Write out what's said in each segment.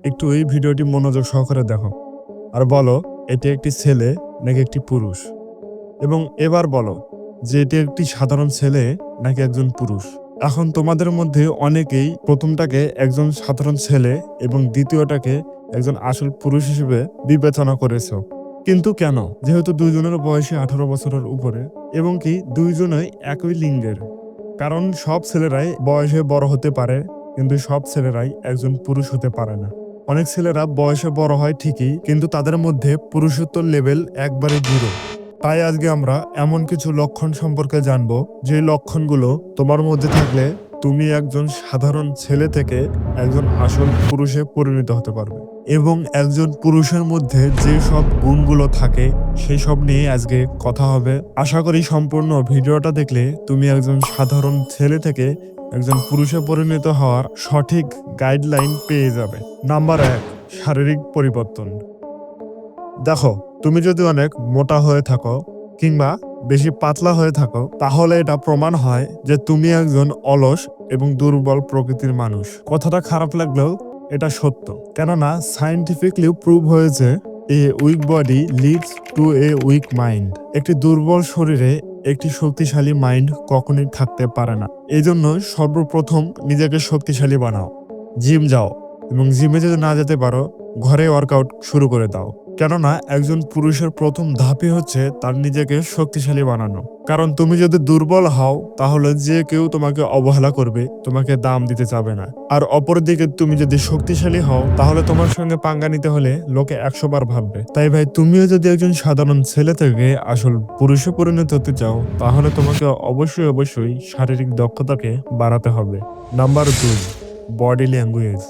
একটু এই ভিডিওটি মনোযোগ সহকারে দেখো আর বলো এটি একটি ছেলে নাকি একটি পুরুষ, এবং এবার বলো যে এটি একটি সাধারণ ছেলে নাকি একজন পুরুষ। এখন তোমাদের মধ্যে অনেকেই প্রথমটাকে একজন সাধারণ ছেলে এবং দ্বিতীয়টাকে একজন আসল পুরুষ হিসেবে বিবেচনা করেছো। কিন্তু কেন? যেহেতু দুইজনের বয়সে 18 বছরের উপরে এবং কি দুইজনই একই লিঙ্গের। কারণ সব ছেলেরাই বয়সে বড় হতে পারে, কিন্তু সব ছেলেরাই একজন পুরুষ হতে পারে না। অনেক ছেলেরা বয়সে বড় হয় ঠিকই, কিন্তু তাদের মধ্যে পুরুষত্ব লেভেল একবারে জিরো। তাই আজকে আমরা এমন কিছু লক্ষণ সম্পর্কে জানবো, যে লক্ষণগুলো তোমার মধ্যে থাকলে তুমি একজন সাধারণ ছেলে থেকে একজন আসল পুরুষে পরিণত হতে পারবে। এবং একজন পুরুষের মধ্যে যে সব গুণগুলো থাকে সেই সব নিয়ে আজকে কথা হবে। আশা করি সম্পূর্ণ ভিডিওটা দেখলে তুমি একজন সাধারণ ছেলে থেকে একজন পুরুষে পরিণত হওয়ার সঠিক গাইডলাইন পেয়ে যাবে। নাম্বার 1, শারীরিক পরিবর্তন। দেখো, তুমি যদি অনেক মোটা হয়ে থাকো কিংবা বেশি পাতলা হয়ে থাকো, তাহলে এটা প্রমাণ হয় যে তুমি একজন অলস এবং দুর্বল প্রকৃতির মানুষ। কথাটা খারাপ লাগলেও এটা সত্য, কেননা সায়েন্টিফিকলি প্রুভ হয়েছে a weak body leads to a weak mind. একটি দুর্বল শরীরে একটি শক্তিশালী মাইন্ড কখনোই থাকতে পারে না। এই জন্য সর্বপ্রথম নিজেকে শক্তিশালী বানাও, জিম যাও, এবং জিমে যদি না যেতে পারো ঘরে ওয়ার্কআউট শুরু করে দাও। কেননা একজন পুরুষের প্রথম ধাপই হচ্ছে তার নিজেকে শক্তিশালী বানানো। কারণ তুমি যদি দুর্বল হও তাহলে যে কেউ তোমাকে অবহেলা করবে, তোমাকে দাম দিতে চাবে না। আর অপরদিকে তুমি যদি শক্তিশালী হও তাহলে তোমার সঙ্গে পাঙ্গা নিতে হলে লোকে 100 বার ভাববে। তাই ভাই, তুমিও যদি একজন সাধারণ ছেলে থেকে আসল পুরুষে পরিণত হতে চাও তাহলে তোমাকে অবশ্যই শারীরিক দক্ষতাকে বাড়াতে হবে। Number 2, body language.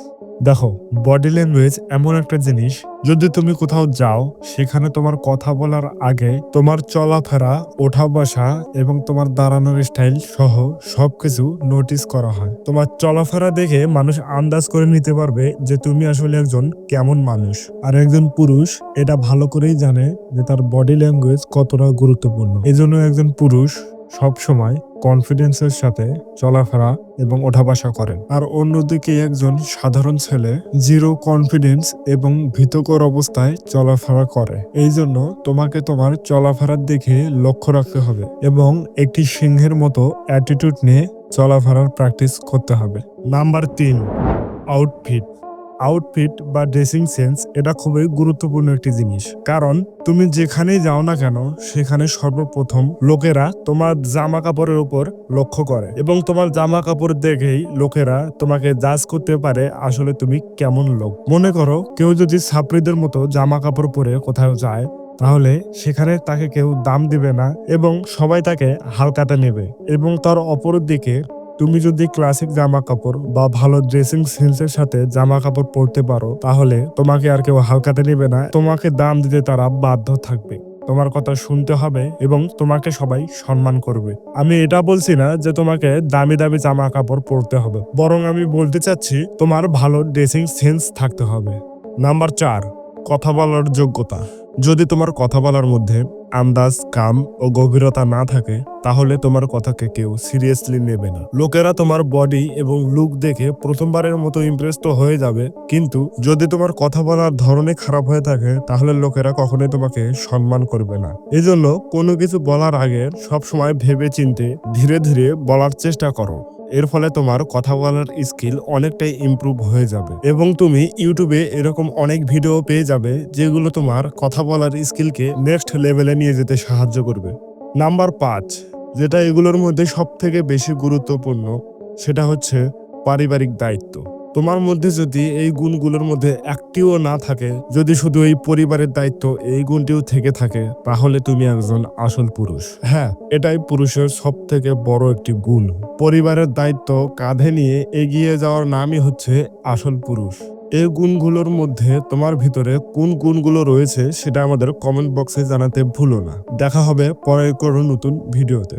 দেখো, বডি ল্যাঙ্গুয়েজ এমন একটা জিনিস, যদি তুমি কোথাও যাও সেখানে তোমার কথা বলার আগে তোমার চলাফেরা, ওঠা বসা এবং তোমার দাঁড়ানোর স্টাইল সহ সবকিছু নোটিস করা হয়। তোমার চলাফেরা দেখে মানুষ আন্দাজ করে নিতে পারবে যে তুমি আসলে একজন কেমন মানুষ। আর একজন পুরুষ এটা ভালো করেই জানে যে তার বডি ল্যাঙ্গুয়েজ কতটা গুরুত্বপূর্ণ। এজন্য একজন পুরুষ সব সময় কনফিডেন্সের সাথে চলাফেরা এবং ওঠা বসা করেন। আর অন্যদিকে একজন সাধারণ ছেলে জিরো কনফিডেন্স এবং ভীতকর অবস্থায় চলাফেরা করে। এই জন্য তোমাকে তোমার চলাফেরার দিকে লক্ষ্য রাখতে হবে এবং একটি সিংহের মতো অ্যাটিটিউড নিয়ে চলাফেরার প্র্যাকটিস করতে হবে। নাম্বার 3, আউটফিট বা ড্রেসিং সেন্স। এটা খুবই গুরুত্বপূর্ণ একটি জিনিস, কারণ তুমি যেখানেই যাও না কেন সেখানে সর্বপ্রথম লোকেরা তোমার জামা কাপড়ের উপর লক্ষ্য করে এবং তোমার জামা কাপড় দেখেই লোকেরা তোমাকে জাজ করতে পারে আসলে তুমি কেমন লোক। মনে করো কেউ যদি ছাত্রীদের মতো জামা কাপড় পরে কোথাও যায়, তাহলে সেখানে তাকে কেউ দাম দিবে না এবং সবাই তাকে হালকাতে নেবে। এবং তার অপর দিকে তুমি যদি ক্লাসিক জামা কাপড় বা ভালো ড্রেসিং সেন্সের সাথে জামা কাপড় পরতে পারো, তাহলে তোমাকে আর কেউ হালকাতে নেবে না, তোমাকে দাম দিতে তারা বাধ্য থাকবে। তোমার কথা শুনতে হবে এবং তোমাকে সবাই সম্মান করবে। আমি এটা বলছি না যে তোমাকে দামি দামি জামা কাপড় পরতে হবে, বরং আমি বলতে চাচ্ছি তোমার ভালো ড্রেসিং সেন্স থাকতে হবে। নাম্বার 4, কথা বলার যোগ্যতা। যদি তোমার কথা বলার মধ্যে আন্দাজ, কাম ও গভীরতা না থাকে তাহলে তোমার কথাকে কেউ সিরিয়াসলি নেবে না। লোকেরা তোমার বডি এবং লুক দেখে প্রথমবারের মতো ইমপ্রেস তো হয়ে যাবে, কিন্তু যদি তোমার কথা বলার ধরনে খারাপ হয়ে থাকে তাহলে লোকেরা কখনোই তোমাকে সম্মান করবে না। এজন্য কোনো কিছু বলার আগে সবসময় ভেবে চিন্তে ধীরে ধীরে বলার চেষ্টা করো। এর ফলে তোমার কথা বলার স্কিল অনেকটাই ইমপ্রুভ হয়ে যাবে এবং তুমি ইউটিউবে এরকম অনেক ভিডিও পেয়ে যাবে যেগুলো তোমার কথা বলার স্কিলকে নেক্সট লেভেলে নিয়ে যেতে সাহায্য করবে। নাম্বার 5, যেটা এগুলোর মধ্যে সব থেকে বেশি গুরুত্বপূর্ণ, সেটা হচ্ছে পারিবারিক দায়িত্ব। তোমার মধ্যে যদি এই গুণগুলোর মধ্যে একটিও না থাকে, যদি শুধু এই পরিবারের দায়িত্ব এই গুণটিও থেকে থাকে, তাহলে তুমি একজন আসল পুরুষ। হ্যাঁ, এটাই পুরুষের সব থেকে বড় একটি গুণ। পরিবারের দায়িত্ব কাঁধে নিয়ে এগিয়ে যাওয়ার নামই হচ্ছে আসল পুরুষ। এই গুণগুলোর মধ্যে তোমার ভিতরে কোন গুণগুলো রয়েছে সেটা আমাদের কমেন্ট বক্সে জানাতে ভুলো না। দেখা হবে পরের কোনো নতুন ভিডিওতে।